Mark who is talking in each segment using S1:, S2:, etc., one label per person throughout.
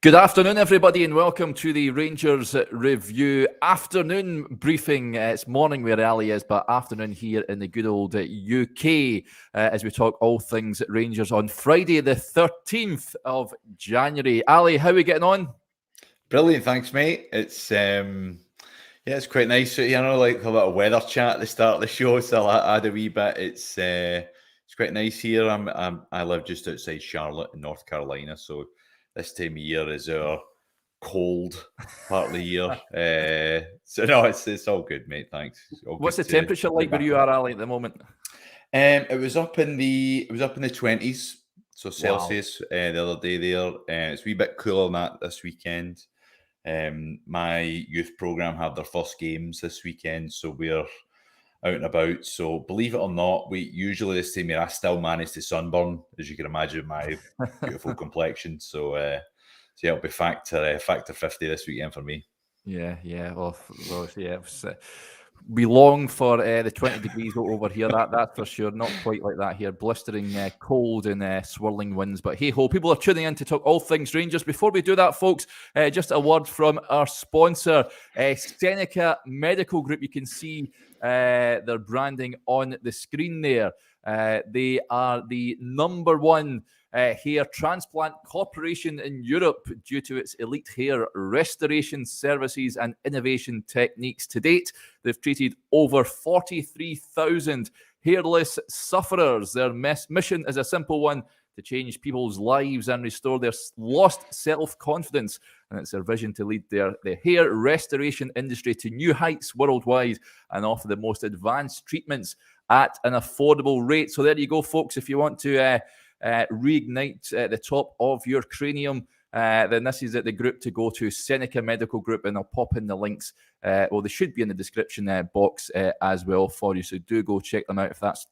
S1: Good afternoon, everybody, and welcome to the Rangers Review afternoon briefing. It's morning where Ali is, but afternoon here in the good old UK as we talk all things Rangers on Friday, the 13th of January. Ali, how are we getting on?
S2: Brilliant, thanks, mate. It's it's quite nice. So, I know, like a little weather chat at the start of the show, so I had a wee bit. It's quite nice here. I live just outside Charlotte in North Carolina, so this time of year is our cold part of the year. So no, it's all good, mate. Thanks.
S1: What's the temperature like where you are, Ali, at the moment?
S2: It was up in the 20s, so Celsius. The other day there. It's a wee bit cooler than that this weekend. My youth program had their first games this weekend, so we're out and about. So believe it or not, we usually this time of year I still manage to sunburn, as you can imagine, my beautiful complexion. So it'll be factor 50 this weekend for me.
S1: We long for the 20 degrees over here. That's for sure. Not quite like that here. Blistering cold and swirling winds. But hey ho, people are tuning in to talk all things Rangers. Before we do that, folks, just a word from our sponsor, Seneca Medical Group. You can see their branding on the screen there. They are the #1 hair transplant corporation in Europe due to its elite hair restoration services and innovation techniques. To date, they've treated over 43,000 hairless sufferers. Their mission is a simple one: to change people's lives and restore their lost self-confidence. And it's their vision to lead the hair restoration industry to new heights worldwide and offer the most advanced treatments at an affordable rate. So there you go, folks. If you want to reignite the top of your cranium, then this is the group to go to, Seneca Medical Group, and I'll pop in the links. They should be in the description box as well for you, so do go check them out if that's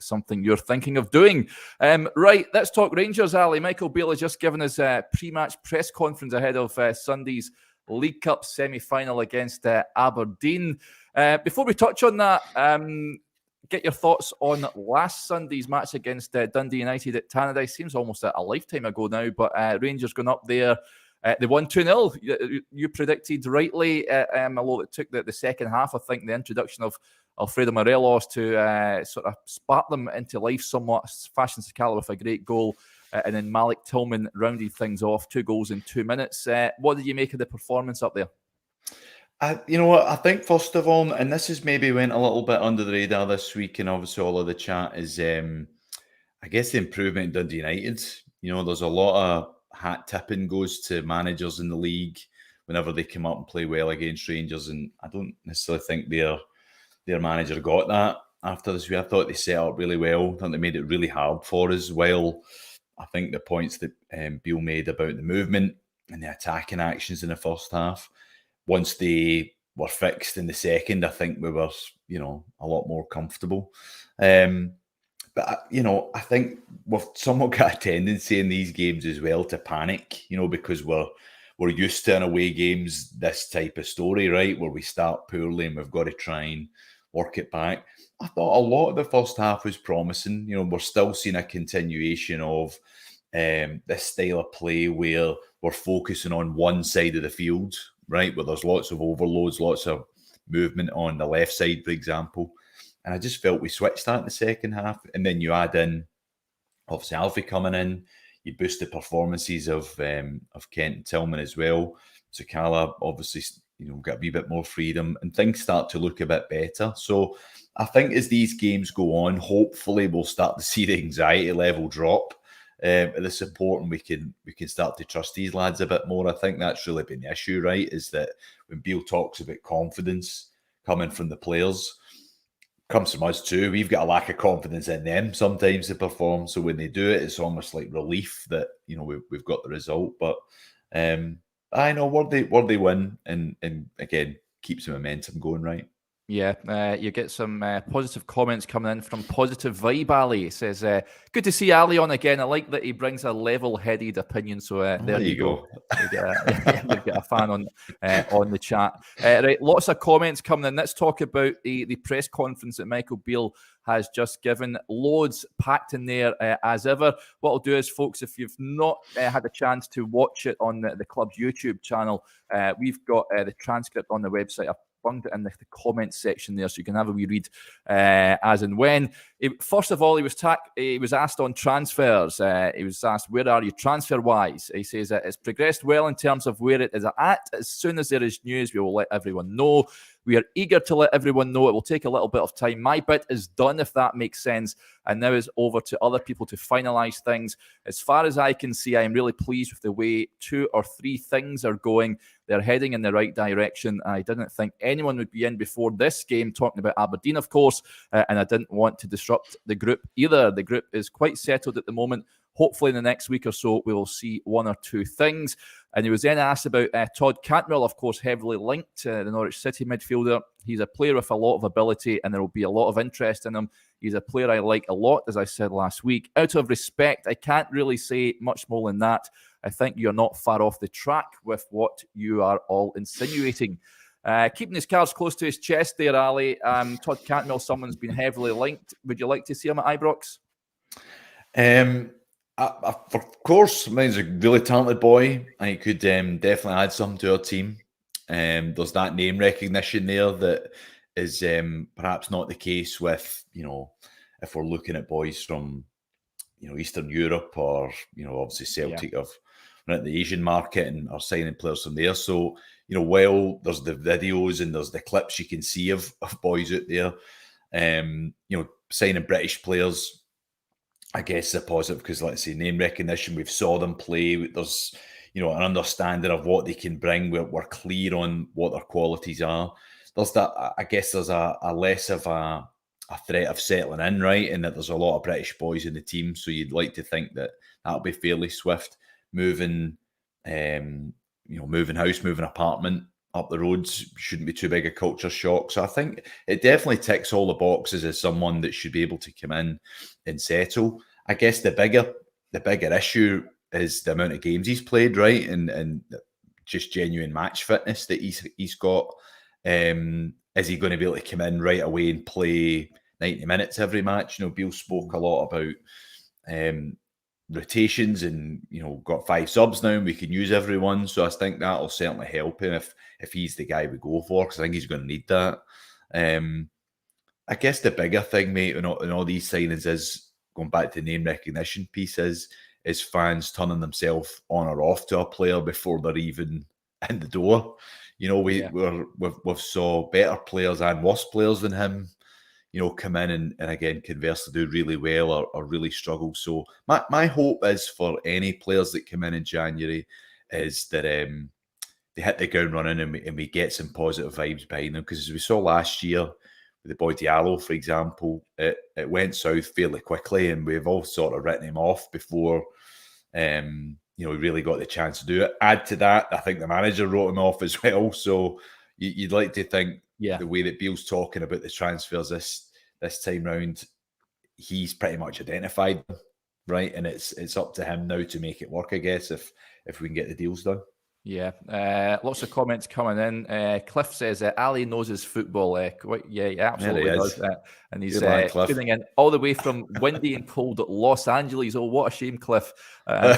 S1: something you're thinking of doing. Right, let's talk Rangers, Ali. Michael Beale has just given us a pre-match press conference ahead of Sunday's League Cup semi-final against Aberdeen. Before we touch on that, get your thoughts on last Sunday's match against Dundee United at Tannadice. Seems almost a lifetime ago now, but Rangers going up there. They won 2-0. You predicted rightly, although it took the second half. I think the introduction of Alfredo Morelos to sort of spark them into life somewhat. Fashion Sakala with a great goal. And then Malik Tillman rounded things off. 2 goals in 2 minutes. What did you make of the performance up there?
S2: You know what? I think first of all, and this has maybe went a little bit under the radar this week, and obviously all of the chat is, I guess, the improvement in Dundee United. You know, there's a lot of hat tipping goes to managers in the league whenever they come up and play well against Rangers, and I don't necessarily think their manager got that after this week. I thought they set up really well. I thought they made it really hard for us. While I think the points that Beale made about the movement and the attacking actions in the first half, once they were fixed in the second, I think we were, a lot more comfortable. But, I think we've somewhat got a tendency in these games as well to panic, because we're used to in away games this type of story, right, where we start poorly and we've got to try and work it back. I thought a lot of the first half was promising. We're still seeing a continuation of this style of play where we're focusing on one side of the field, right, where there's lots of overloads, lots of movement on the left side, for example. And I just felt we switched that in the second half. And then you add in, obviously, Alfie coming in. You boost the performances of Kent and Tillman as well. Sakala, obviously, got a wee bit more freedom. And things start to look a bit better. So I think as these games go on, hopefully we'll start to see the anxiety level drop. The support, and we can start to trust these lads a bit more. I think that's really been the issue, right? Is that when Beale talks about confidence coming from the players, comes from us too. We've got a lack of confidence in them sometimes to perform. So when they do it, it's almost like relief that we've got the result. But I know where they win, and again keeps the momentum going, right.
S1: Yeah, you get some positive comments coming in from Positive Vibe Ali. It says, good to see Ali on again. I like that he brings a level-headed opinion. So there you go. You've got a fan on the chat. Right, lots of comments coming in. Let's talk about the press conference that Michael Beale has just given. Loads packed in there as ever. What I'll do is, folks, if you've not had a chance to watch it on the club's YouTube channel, we've got the transcript on the website. I've bunged it in the comments section there, so you can have a wee read as and when. First of all, he was asked on transfers. He was asked, where are you transfer-wise? He says it's progressed well in terms of where it is at. As soon as there is news, we will let everyone know. We are eager to let everyone know. It will take a little bit of time. My bit is done, if that makes sense. And now it's over to other people to finalise things. As far as I can see, I am really pleased with the way 2 or 3 things are going. They're heading in the right direction. I didn't think anyone would be in before this game, talking about Aberdeen, of course, and I didn't want to disrupt the group either. The group is quite settled at the moment. Hopefully in the next week or so, we will see 1 or 2 things. And he was then asked about Todd Cantwell, of course, heavily linked to the Norwich City midfielder. He's a player with a lot of ability, and there will be a lot of interest in him. He's a player I like a lot, as I said last week. Out of respect, I can't really say much more than that. I think you're not far off the track with what you are all insinuating. Keeping his cards close to his chest there, Ali. Todd Cantwell, someone's been heavily linked. Would you like to see him at Ibrox?
S2: Of course, he's a really talented boy. I could definitely add something to our team. There's that name recognition there that is perhaps not the case with, if we're looking at boys from, Eastern Europe or, obviously Celtic have run at the Asian market and are signing players from there. So, while there's the videos and there's the clips you can see of boys out there, signing British players, I guess, is a positive because, let's say, name recognition, we've saw them play. There's, an understanding of what they can bring. We're clear on what their qualities are. There's that, I guess there's a less of a threat of settling in, right? And that there's a lot of British boys in the team. So you'd like to think that that'll be fairly swift. Moving house, moving apartment up the roads shouldn't be too big a culture shock. So I think it definitely ticks all the boxes as someone that should be able to come in and settle. I guess the bigger issue is the amount of games he's played, right? And just genuine match fitness that he's got. Is he going to be able to come in right away and play 90 minutes every match? Beale spoke a lot about rotations and, got 5 subs now and we can use everyone. So I think that'll certainly help him if he's the guy we go for, because I think he's going to need that. I guess the bigger thing, mate, in all these signings is, going back to the name recognition pieces, is fans turning themselves on or off to a player before they're even in the door. We've saw better players and worse players than him, come in and again, conversely do really well or really struggle. So my hope is for any players that come in January is that they hit the ground running and we get some positive vibes behind them. Because as we saw last year with the boy Diallo, for example, it went south fairly quickly and we've all sort of written him off before he really got the chance to do it. Add to that, I think the manager wrote him off as well. So you'd like to think the way that Beale's talking about the transfers this time round, he's pretty much identified them, right? And it's up to him now to make it work, I guess, if we can get the deals done.
S1: Yeah, lots of comments coming in. Cliff says Ali knows his football. He absolutely does. And he's tuning in all the way from windy and cold Los Angeles. Oh, what a shame, Cliff. I'm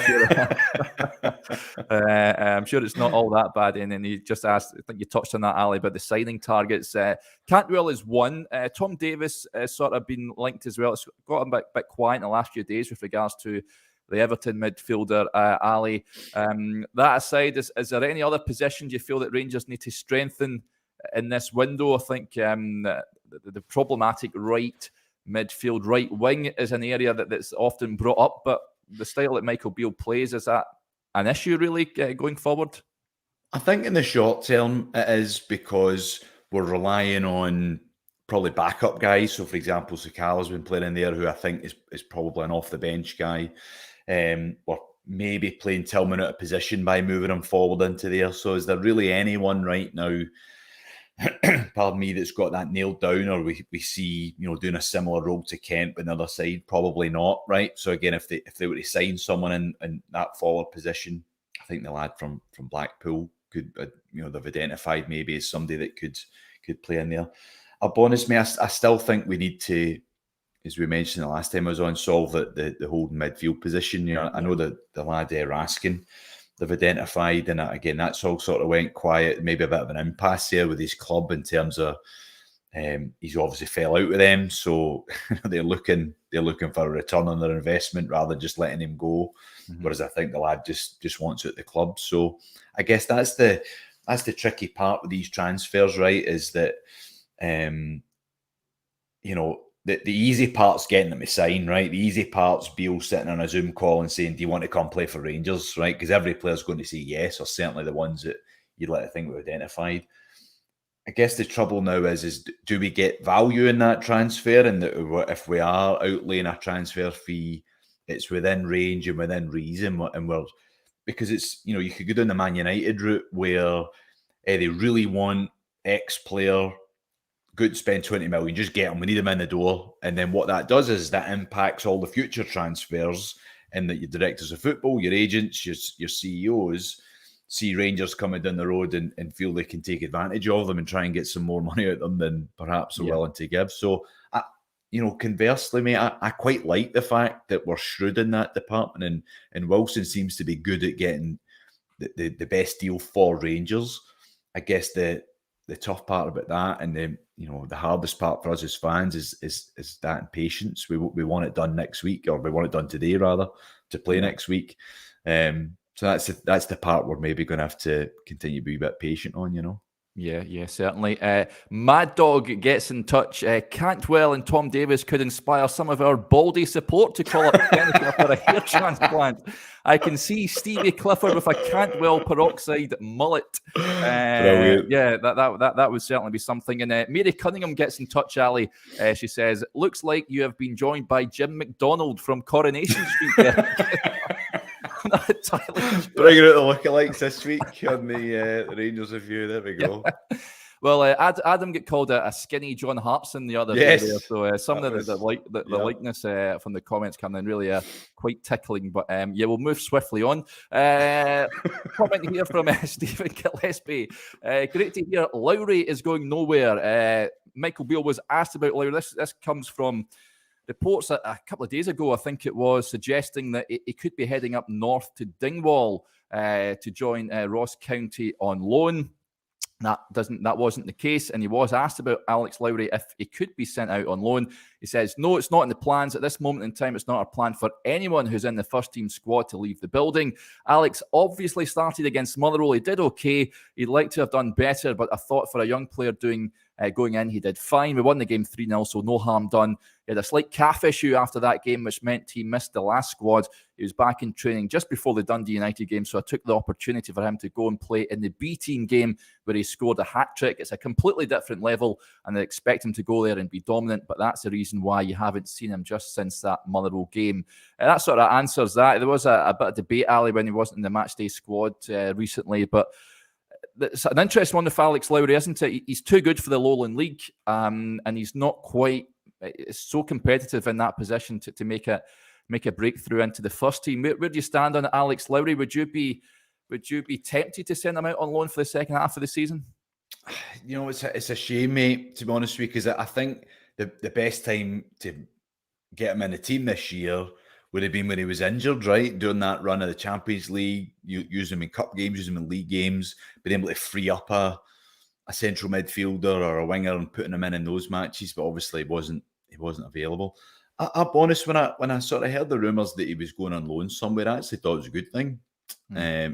S1: sure it's not all that bad. And then he just asked, I think you touched on that, Ali, about the signing targets. Cantwell is one. Tom Davis has sort of been linked as well. It's got a bit quiet in the last few days with regards to the Everton midfielder, Ali. That aside, is there any other positions you feel that Rangers need to strengthen in this window? I think the problematic right midfield, right wing is an area that's often brought up, but the style that Michael Beale plays, is that an issue really going forward?
S2: I think in the short term it is, because we're relying on probably backup guys. So, for example, Sakala's been playing in there, who I think is probably an off-the-bench guy. Or maybe playing Tillman out of position by moving him forward into there. So is there really anyone right now pardon me, that's got that nailed down, or we see, doing a similar role to Kent but the other side? Probably not, right? So again, if they were to sign someone in that forward position, I think the lad from Blackpool could, they've identified maybe as somebody that could play in there. I'll be honest, mate, I still think we need to, as we mentioned the last time I was on, solve the holding midfield position. I know that the lad Raskin, they've identified, and again, that's all sort of went quiet. Maybe a bit of an impasse there with his club in terms of he's obviously fell out with them, so they're looking for a return on their investment rather than just letting him go. Mm-hmm. Whereas I think the lad just wants it at the club. So I guess that's the tricky part with these transfers, right? Is that the easy part's getting them to sign, right? The easy part's Beale sitting on a Zoom call and saying, do you want to come play for Rangers, right? Because every player's going to say yes, or certainly the ones that you'd like to think we've identified. I guess the trouble now is do we get value in that transfer? And if we are outlaying a transfer fee, it's within range and within reason. And because it's, you could go down the Man United route where they really want X player, good, spend 20 million, just get them, we need them in the door. And then what that does is that impacts all the future transfers, and that your directors of football, your agents, your CEOs see Rangers coming down the road and feel they can take advantage of them and try and get some more money out of them than perhaps they're willing to give. So, conversely, mate, I quite like the fact that we're shrewd in that department, and Wilson seems to be good at getting the best deal for Rangers. I guess the tough part about that, and then the hardest part for us as fans is that impatience. We want it done next week, or we want it done today rather, to play next week. So that's the part we're maybe going to have to continue to be a bit patient on,
S1: Yeah, certainly. Mad Dog gets in touch. Cantwell and Tom Davis could inspire some of our Baldy support to call up Seneca for a hair transplant. I can see Stevie Clifford with a Cantwell peroxide mullet. Yeah, that would certainly be something. And Mary Cunningham gets in touch, Ali. She says, looks like you have been joined by Jim McDonald from Coronation Street.
S2: Bringing out the lookalikes this week on the Rangers review. There we go.
S1: Yeah. Well, Adam got called a skinny John Hartson the other day there, so some of the likeness from the comments coming in really quite tickling. But we'll move swiftly on. Comment here from Stephen Gillespie. Great to hear Lowry is going nowhere. Michael Beale was asked about Lowry. This comes from reports a couple of days ago, I think it was, suggesting that he could be heading up north to Dingwall to join Ross County on loan. That wasn't the case, and he was asked about Alex Lowry if he could be sent out on loan. He says, no, it's not in the plans at this moment in time. It's not a plan for anyone who's in the first team squad to leave the building. Alex obviously started against Motherwell. He did okay. He'd like to have done better, but I thought for a young player going in, he did fine. We won the game 3-0, so no harm done. He had a slight calf issue after that game, which meant he missed the last squad. He was back in training just before the Dundee United game, so I took the opportunity for him to go and play in the B team game where he scored a hat-trick. It's a completely different level, and I expect him to go there and be dominant, but that's the reason why you haven't seen him just since that Motherwell game. And that sort of answers that. There was a bit of debate, Ali, when he wasn't in the matchday squad recently, but it's an interesting one with Alex Lowry, isn't it? He's too good for the Lowland League, and he's not quite so competitive in that position to make a breakthrough into the first team. Where do you stand on Alex Lowry? Would you be tempted to send him out on loan for the second half of the season?
S2: It's a shame, mate, to be honest with you, because I think the best time to get him in the team this year would have been when he was injured, right? Doing that run of the Champions League, use him in cup games, use him in league games, being able to free up a central midfielder or a winger and putting him in those matches. But obviously, he wasn't available. I'll be honest, when I sort of heard the rumours that he was going on loan somewhere, I actually thought it was a good thing.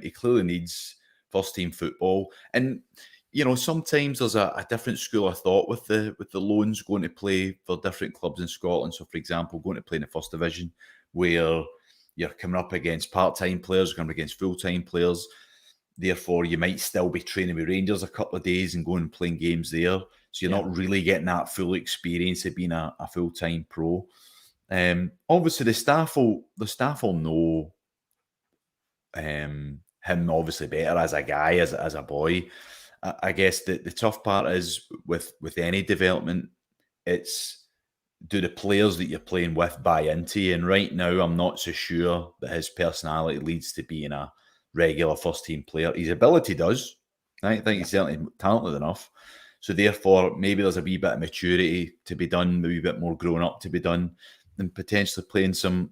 S2: He clearly needs first team football, and sometimes there's a different school of thought with the loans going to play for different clubs in Scotland. So, for example, going to play in the first division, where you're coming up against part-time players, coming up against full-time players. Therefore, you might still be training with Rangers a couple of days and going and playing games there. So you're not really getting that full experience of being a full-time pro. Obviously, the staff will know him obviously better as a guy, as a boy. I guess the tough part is with any development, it's do the players that you're playing with buy into you? And right now, I'm not so sure that his personality leads to being a regular first-team player. His ability does. I think he's certainly talented enough. So therefore, maybe there's a wee bit of maturity to be done, maybe a bit more growing up to be done, and potentially playing some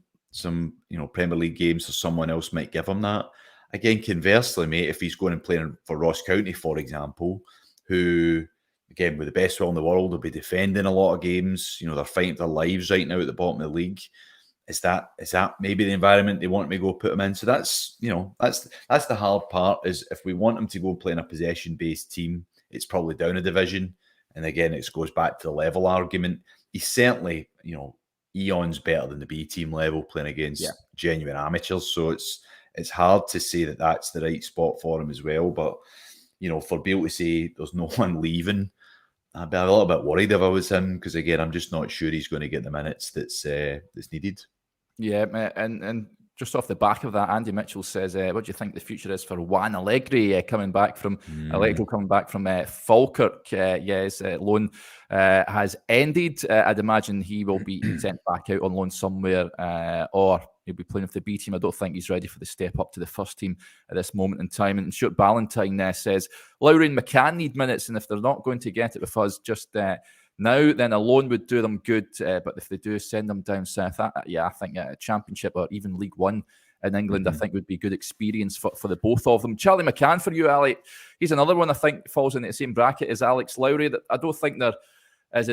S2: Premier League games, so someone else might give him that. Again, conversely, mate, if he's going and playing for Ross County, for example, who, again, with the best will in the world, will be defending a lot of games. They're fighting for their lives right now at the bottom of the league. Is that maybe the environment they want me to go put him in? So that's the hard part. Is if we want him to go play in a possession-based team, it's probably down a division. And again, it goes back to the level argument. He's certainly, eons better than the B team level playing against genuine amateurs. So it's hard to say that that's the right spot for him as well. But for Beale to say there's no one leaving, I'd be a little bit worried if I was him, because again, I'm just not sure he's going to get the minutes that's needed.
S1: Yeah, and just off the back of that, Andy Mitchell says, what do you think the future is for Juan Allegri coming back from Falkirk? His loan has ended. I'd imagine he will be sent back out on loan somewhere, or he'll be playing with the B team. I don't think he's ready for the step up to the first team at this moment in time. And Stuart Ballantyne says, Lowry and McCann need minutes, and if they're not going to get it with us just now, then a loan would do them good. But if they do send them down south, I think a Championship or even League One in England, I think would be good experience for the both of them. Charlie McCann for you, Ali. He's another one I think falls in the same bracket as Alex Lowry. That I don't think they're as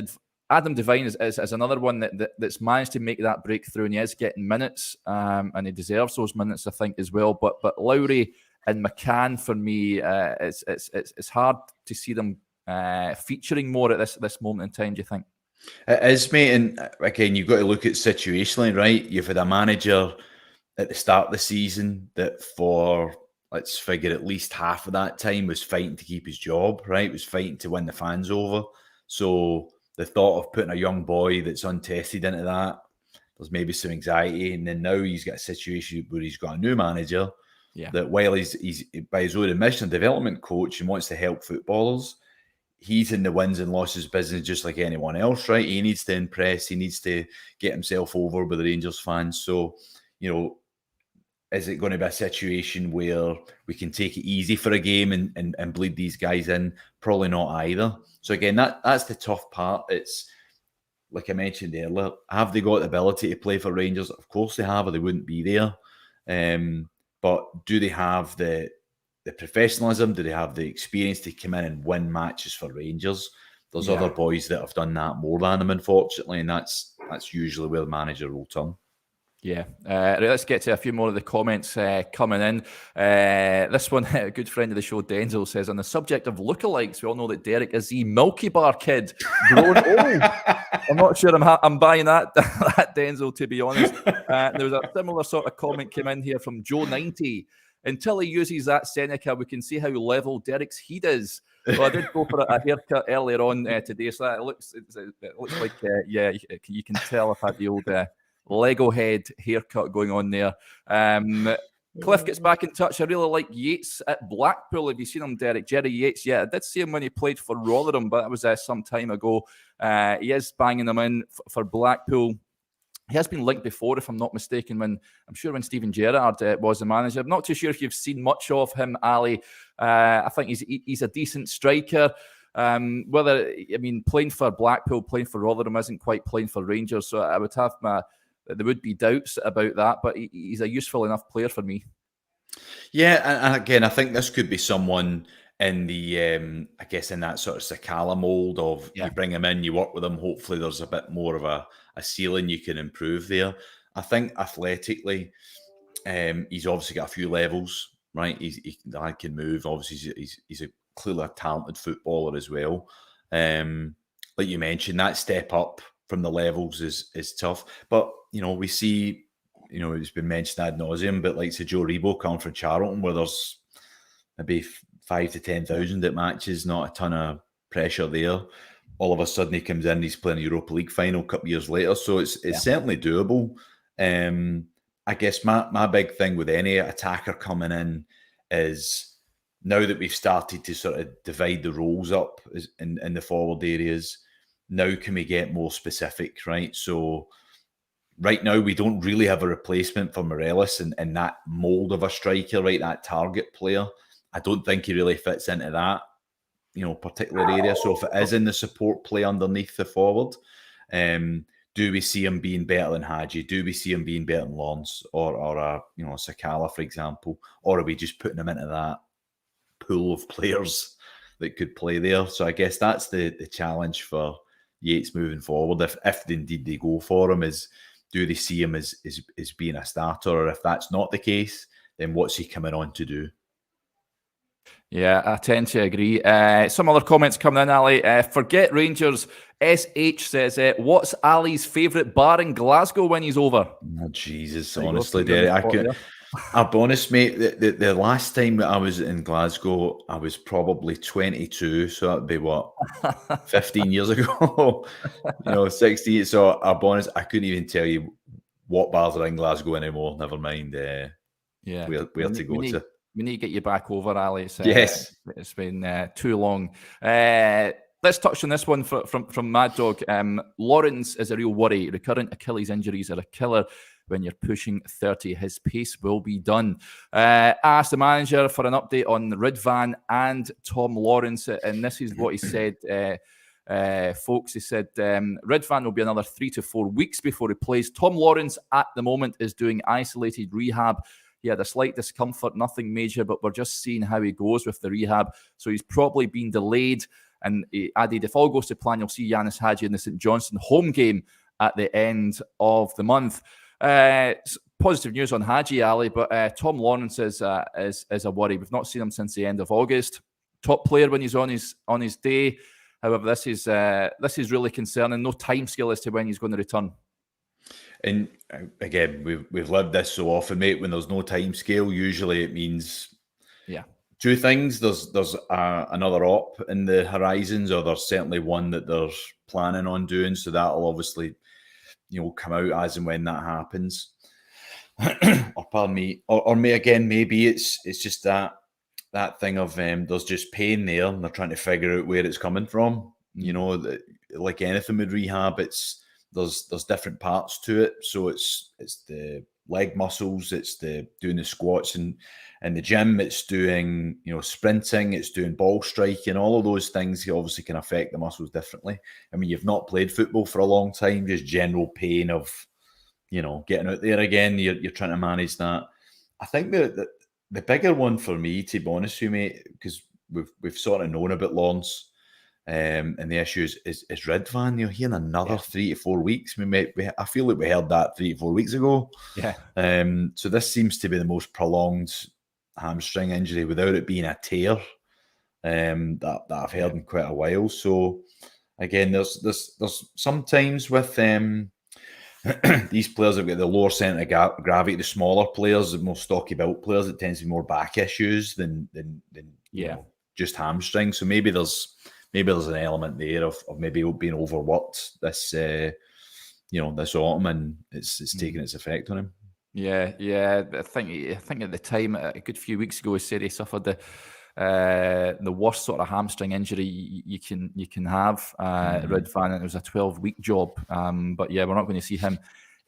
S1: Adam Devine is another one that's managed to make that breakthrough, and he is getting minutes, and he deserves those minutes, I think, as well. But Lowry and McCann for me, it's hard to see them featuring more at this moment in time. Do you think?
S2: It is, mate. And again, you've got to look at situationally, right? You've had a manager at the start of the season that for, let's figure, at least half of that time was fighting to keep his job, right? Was fighting to win the fans over. So the thought of putting a young boy that's untested into that, there's maybe some anxiety. And then now he's got a situation where he's got a new manager that, while he's by his own admission, a development coach and wants to help footballers, he's in the wins and losses business just like anyone else, right? He needs to impress. He needs to get himself over with the Rangers fans. So, is it going to be a situation where we can take it easy for a game and bleed these guys in? Probably not either. So again, that's the tough part. It's like I mentioned earlier, have they got the ability to play for Rangers? Of course they have, or they wouldn't be there. But do they have the professionalism? Do they have the experience to come in and win matches for Rangers? There's other boys that have done that more than them, unfortunately, and that's usually where the manager will turn.
S1: Yeah. Right, let's get to a few more of the comments coming in. This one, a good friend of the show, Denzel, says, on the subject of lookalikes, we all know that Derek is the Milky Bar kid. Grown old. I'm not sure I'm buying that, Denzel, to be honest. There was a similar sort of comment came in here from Joe90. Until he uses that Seneca, we can see how level Derek's heat is. Well, I did go for a haircut earlier on today, so it looks like, you can tell I've had the old Lego head haircut going on there. Cliff gets back in touch. I really like Yates at Blackpool. Have you seen him, Derek? Jerry Yates? Yeah, I did see him when he played for Rotherham, but that was some time ago. He is banging them in for Blackpool. He has been linked before, if I'm not mistaken, when Steven Gerrard was the manager. I'm not too sure if you've seen much of him, Ali. I think he's a decent striker. Playing for Blackpool, playing for Rotherham isn't quite playing for Rangers, so I would have there would be doubts about that, but he's a useful enough player for me.
S2: Yeah, and again, I think this could be someone in the, I guess, in that sort of Sakala mould of you bring him in, you work with him, hopefully there's a bit more of a ceiling you can improve there. I think athletically, he's obviously got a few levels, right? He can move. Obviously, he's clearly a talented footballer as well. Like you mentioned, that step up from the levels is tough. But, we see, it's been mentioned ad nauseum, but like Joe Rebo coming from Charlton, where there's maybe 5,000 to 10,000 at matches, not a ton of pressure there. All of a sudden he comes in, he's playing a Europa League final a couple of years later. So it's certainly doable. I guess my big thing with any attacker coming in is now that we've started to sort of divide the roles up in the forward areas, now can we get more specific, right? So right now we don't really have a replacement for Morelos in that mould of a striker, right? That target player. I don't think he really fits into that, particular area. So if it is in the support play underneath the forward, do we see him being better than Hadji? Do we see him being better than Lawrence or Sakala, for example? Or are we just putting him into that pool of players that could play there? So I guess that's the challenge for Yates moving forward. If indeed they go for him, is do they see him as being a starter? Or if that's not the case, then what's he coming on to do?
S1: Yeah, I tend to agree. Some other comments coming in, Ali. Forget Rangers. SH says, what's Ali's favourite bar in Glasgow when he's over?
S2: Oh, Jesus, honestly, Derek, I'll be honest, mate, the last time that I was in Glasgow, I was probably 22, so that'd be what, 15 years ago, 16. So I'll be honest, I couldn't even tell you what bars are in Glasgow anymore. Never mind where to go to.
S1: We need to get you back over, Ali.
S2: Yes.
S1: It's been too long. Let's touch on this one from Mad Dog. Lawrence is a real worry. Recurrent Achilles injuries are a killer. When you're pushing 30, his pace will be done. Asked the manager for an update on Ridvan and Tom Lawrence, and this is what he said, folks. He said, Ridvan will be another 3 to 4 weeks before he plays. Tom Lawrence at the moment is doing isolated rehab. He had a slight discomfort, nothing major, but we're just seeing how he goes with the rehab. So he's probably been delayed. And he added, if all goes to plan, you'll see Yanis Hadji in the St Johnstone home game at the end of the month. Positive news on Hadji, Ali, but Tom Lawrence is a worry. We've not seen him since the end of August. Top player when he's on his day. However, this is really concerning. No timescale as to when he's going to return.
S2: And again, we've lived this so often, mate. When there's no timescale, usually it means two things. There's another op in the horizons, or there's certainly one that they're planning on doing. So that'll obviously come out as and when that happens. Or pardon me, or maybe it's just that thing of there's just pain there, and they're trying to figure out where it's coming from. Like anything with rehab, there's different parts to it. So it's the leg muscles, it's the doing the squats and the gym, it's doing sprinting, it's doing ball striking. All of those things obviously can affect the muscles differently. I mean, you've not played football for a long time, just general pain of getting out there again. You're trying to manage that. I think the bigger one for me, to be honest with you, mate, because we've sort of known about Lawrence. And the issue is Ridvan. You're hearing another 3 to 4 weeks. I feel like we heard that 3 to 4 weeks ago.
S1: Yeah.
S2: So this seems to be the most prolonged hamstring injury without it being a tear that I've heard in quite a while. So again, there's sometimes with these players have got the lower centre of gravity. The smaller players, the more stocky built players, it tends to be more back issues than just hamstring. So maybe there's an element there of maybe being overworked this this autumn, and it's taking its effect on him.
S1: Yeah. I think at the time, a good few weeks ago, he said he suffered the worst sort of hamstring injury you can have. Ridvan, and it was a 12-week job. But yeah, we're not going to see him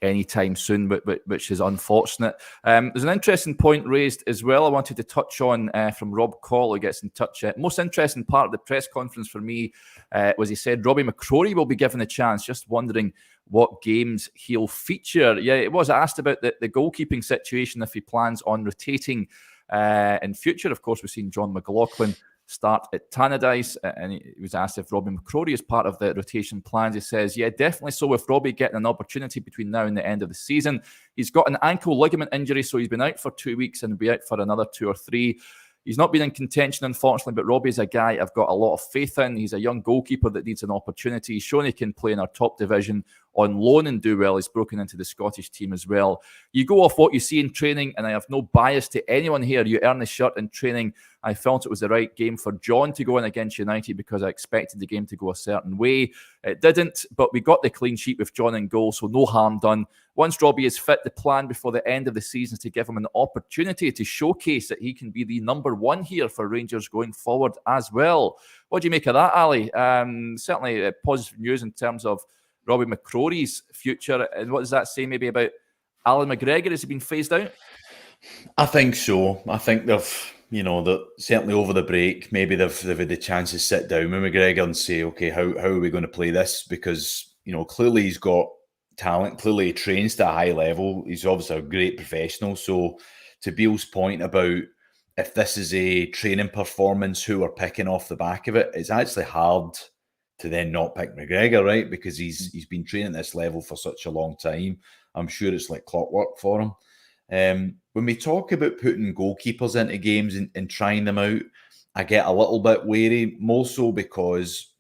S1: anytime soon, which is unfortunate. There's an interesting point raised as well I wanted to touch on from Rob Call, who gets in touch. Most interesting part of the press conference for me was he said Robbie McCrory will be given a chance. Just wondering what games he'll feature. Yeah, it was asked about the goalkeeping situation, if he plans on rotating in future. Of course, we've seen John McLaughlin start at Tannadice, and he was asked if Robbie McCrory is part of the rotation plans. He says, yeah, definitely so, with Robbie getting an opportunity between now and the end of the season. He's got an ankle ligament injury, so he's been out for 2 weeks and will be out for another 2 or 3. He's not been in contention, unfortunately, but Robbie's a guy I've got a lot of faith in. He's a young goalkeeper that needs an opportunity. He's shown he can play in our top division on loan and do well. He's broken into the Scottish team as well. You go off what you see in training, and I have no bias to anyone here. You earn the shirt in training. I felt it was the right game for John to go in against United because I expected the game to go a certain way. It didn't, but we got the clean sheet with John in goal, so no harm done. Once Robbie is fit, the plan before the end of the season is to give him an opportunity to showcase that he can be the number one here for Rangers going forward as well. What do you make of that, Ali? Certainly positive news in terms of Robbie McCrory's future. And what does that say maybe about Allan McGregor? Has he been phased out?
S2: I think so. I think they've, that certainly over the break, maybe they've had the chance to sit down with McGregor and say, okay, how are we going to play this? Because, clearly he's got talent. Clearly he trains to a high level. He's obviously a great professional. So to Beale's point about if this is a training performance, who are picking off the back of it, it's actually hard to then not pick McGregor, right? Because he's been training at this level for such a long time. I'm sure it's like clockwork for him. When we talk about putting goalkeepers into games and trying them out, I get a little bit wary, more so because,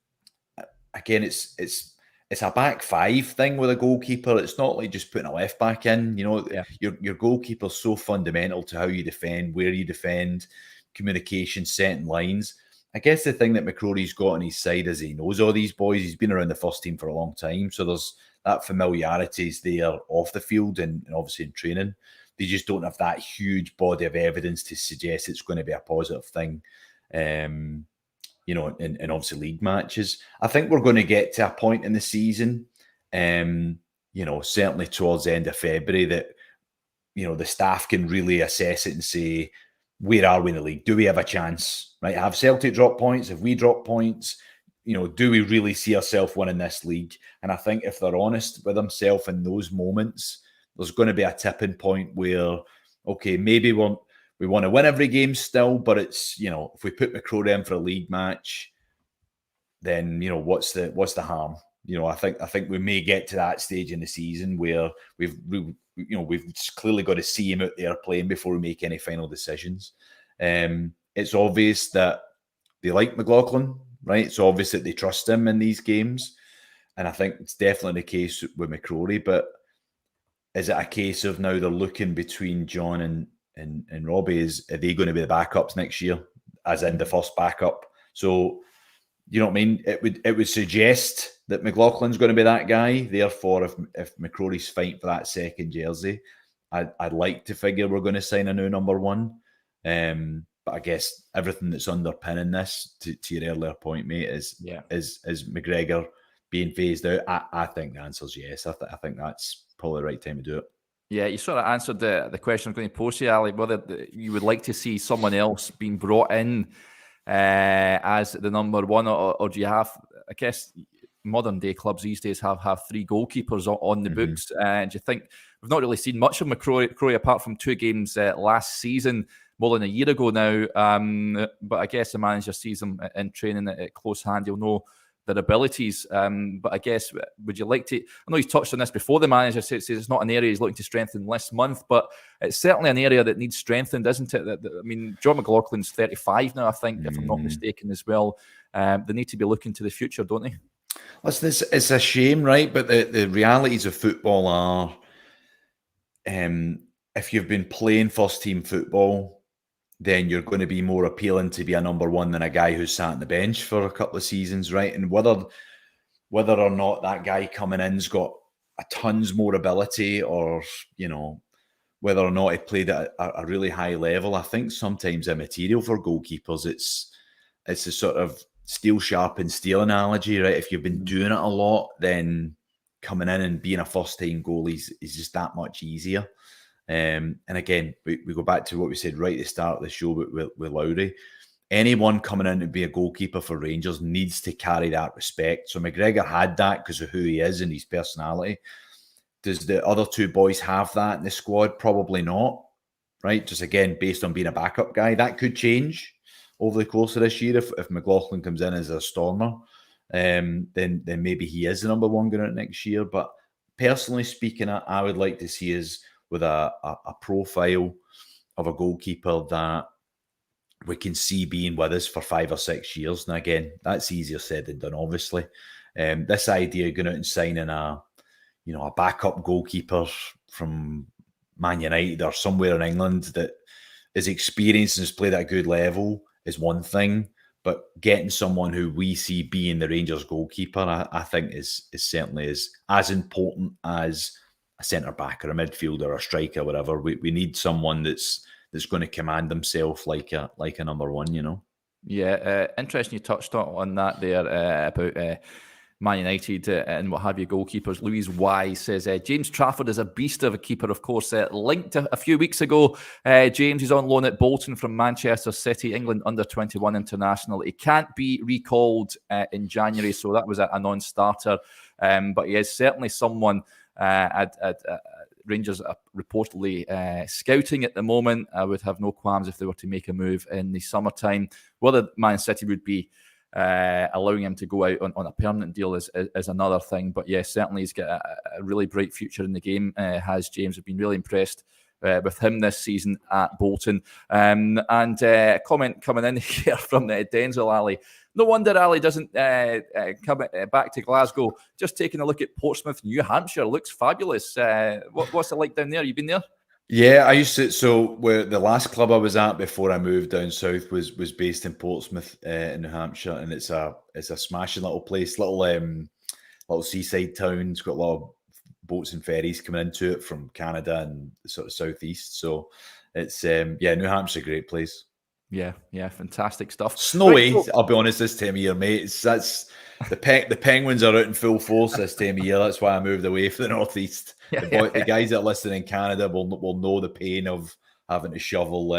S2: again, it's a back five thing with a goalkeeper. It's not like just putting a left back in. Your goalkeeper's so fundamental to how you defend, where you defend, communication, setting lines. I guess the thing that McCrory's got on his side is he knows all these boys. He's been around the first team for a long time. So there's that familiarity is there off the field and obviously in training. They just don't have that huge body of evidence to suggest it's going to be a positive thing, in obviously league matches. I think we're going to get to a point in the season, certainly towards the end of February, that, the staff can really assess it and say, where are we in the league? Do we have a chance? Right? Have Celtic drop points? Have we dropped points? Do we really see ourselves winning this league? And I think if they're honest with themselves in those moments, there's going to be a tipping point where, okay, maybe we want to win every game still, but it's, if we put McCrory in for a league match, then, what's the harm? I think we may get to that stage in the season where we've clearly got to see him out there playing before we make any final decisions. It's obvious that they like McLaughlin, right? It's obvious that they trust him in these games. And I think it's definitely the case with McCrory, but is it a case of now they're looking between John and Robbie? Are they going to be the backups next year, as in the first backup? So, you know what I mean? It would suggest that McLaughlin's going to be that guy. Therefore, if McCrory's fighting for that second jersey, I'd like to figure we're going to sign a new number one. But I guess everything that's underpinning this, to your earlier point, mate, is McGregor being phased out. I think the answer is yes. I think that's probably the right time to do it. Yeah,
S1: you sort of answered the question I'm going to pose to you, Ali, whether you would like to see someone else being brought in as the number one, or do you have, I guess, modern day clubs these days have three goalkeepers on the books. And do you think we've not really seen much of McCrory apart from 2 games last season, more than a year ago now? But I guess the manager sees them in training at close hand. He'll know their abilities. But I guess, would you like to, I know he's touched on this before, the manager says it's not an area he's looking to strengthen this month, but it's certainly an area that needs strengthened, isn't it? I mean, John McLaughlin's 35 now, I think, if I'm not mistaken as well. They need to be looking to the future, don't they?
S2: Listen, it's a shame, right? But the realities of football are, if you've been playing first team football, then you're going to be more appealing to be a number one than a guy who's sat on the bench for a couple of seasons, right? And whether or not that guy coming in's got a tons more ability, or, whether or not he played at a really high level, I think sometimes immaterial for goalkeepers. It's a sort of steel sharpened steel analogy, right? If you've been doing it a lot, then coming in and being a first-time goalie is just that much easier. And again, we go back to what we said right at the start of the show with Lowry. Anyone coming in to be a goalkeeper for Rangers needs to carry that respect. So McGregor had that because of who he is and his personality. Does the other 2 boys have that in the squad? Probably not, right? Just again, based on being a backup guy. That could change over the course of this year if McLaughlin comes in as a stormer. Then maybe he is the number one going out next year. But personally speaking, I would like to see us with a profile of a goalkeeper that we can see being with us for 5 or 6 years. Now, again, that's easier said than done, obviously. This idea of going out and signing a a backup goalkeeper from Man United or somewhere in England that is experienced and has played at a good level is one thing. But getting someone who we see being the Rangers goalkeeper, I think is certainly as important as a centre-back or a midfielder or a striker, whatever. We need someone that's going to command himself like a number one,
S1: Yeah, interesting you touched on that there about Man United and what have you, goalkeepers. Louise Y says, James Trafford is a beast of a keeper, of course. Linked a few weeks ago, James is on loan at Bolton from Manchester City, England under-21 international. He can't be recalled in January, so that was a non-starter. But he is certainly someone at Rangers are reportedly scouting at the moment. I would have no qualms if they were to make a move in the summertime. Whether Man City would be allowing him to go out on a permanent deal is another thing. But yeah, certainly he's got a really bright future in the game. Has James. I've been really impressed with him this season at Bolton. And a comment coming in here from Denzel Ali. No wonder Ali doesn't come back to Glasgow. Just taking a look at Portsmouth, New Hampshire. Looks fabulous. What's it like down there? You've been there?
S2: Yeah, I used to. So where the last club I was at before I moved down south was based in Portsmouth, in New Hampshire, and it's a smashing little place, little seaside town. It's got a lot of boats and ferries coming into it from Canada and the sort of southeast. So it's New Hampshire's a great place.
S1: Yeah, fantastic stuff.
S2: Snowy, right, I'll be honest, this time of year, mate. That's the penguins are out in full force this time of year. That's why I moved away from the northeast. The guys that are listening in Canada will know the pain of having to shovel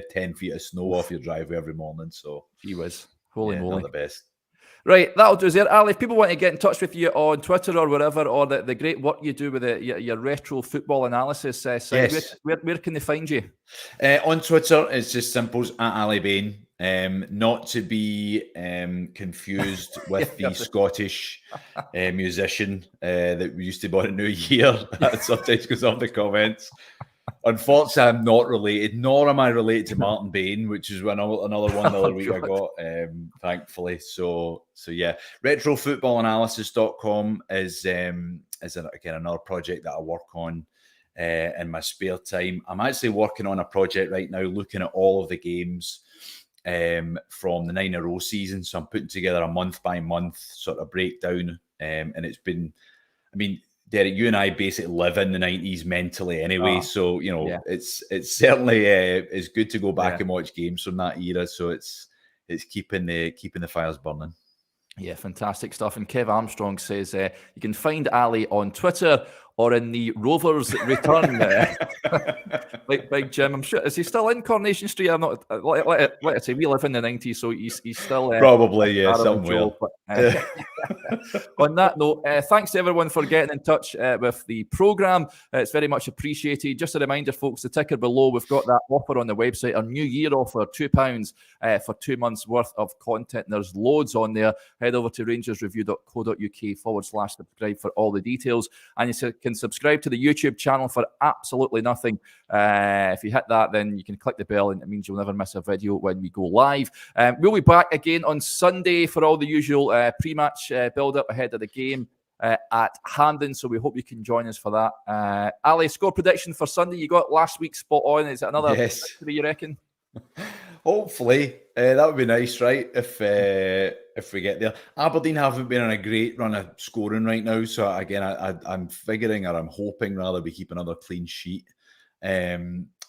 S2: 10 feet of snow off your driveway every morning. So
S1: gee whiz, holy moly,
S2: not the best.
S1: Right, that'll do us there. Ali, if people want to get in touch with you on Twitter or wherever, or the great work you do with your retro football analysis site, yes. where can they find you?
S2: On Twitter, it's just simple at Ally Bain. Not to be confused with the Scottish musician that we used to born at New Year. That sometimes goes off the comments. Unfortunately, I'm not related, nor am I related to Martin Bain, which is another one the other week I got, thankfully. So yeah, retrofootballanalysis.com is again another project that I work on in my spare time. I'm actually working on a project right now looking at all of the games from the 9-in-a-row season. So I'm putting together a month by month sort of breakdown, and it's been, I mean, Derek, you and I basically live in the 90s mentally anyway. So, it's certainly it's good to go back and watch games from that era. So it's keeping the fires burning.
S1: Yeah, fantastic stuff. And Kev Armstrong says you can find Ali on Twitter or in the Rovers return. Like Big Jim, I'm sure, is he still in Coronation Street? I'm not. Let I say, we live in the 90s, so he's still
S2: probably somewhere.
S1: On that note, thanks to everyone for getting in touch with the programme. It's very much appreciated. Just a reminder, folks, the ticker below, we've got that offer on the website, our New Year offer, £2 for 2 months worth of content. And there's loads on there. Head over to rangersreview.co.uk/subscribe for all the details. And you can subscribe to the YouTube channel for absolutely nothing. If you hit that, then you can click the bell, and it means you'll never miss a video when we go live. We'll be back again on Sunday for all the usual pre-match build-up ahead of the game at Hampden, so we hope you can join us for that. Ali, score prediction for Sunday. You got last week's spot on. Is it another victory, you reckon?
S2: Hopefully. That would be nice, right? If we get there. Aberdeen haven't been on a great run of scoring right now, so again, I'm figuring, or I'm hoping rather, we keep another clean sheet.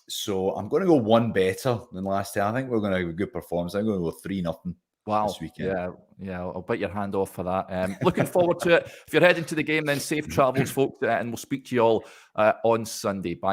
S2: So I'm going to go one better than last time. I think we're going to have a good performance. I'm going to go 3-0.
S1: Wow.
S2: This weekend.
S1: Yeah, I'll bite your hand off for that. Looking forward to it. If you're heading to the game, then safe travels, folks, and we'll speak to you all on Sunday. Bye.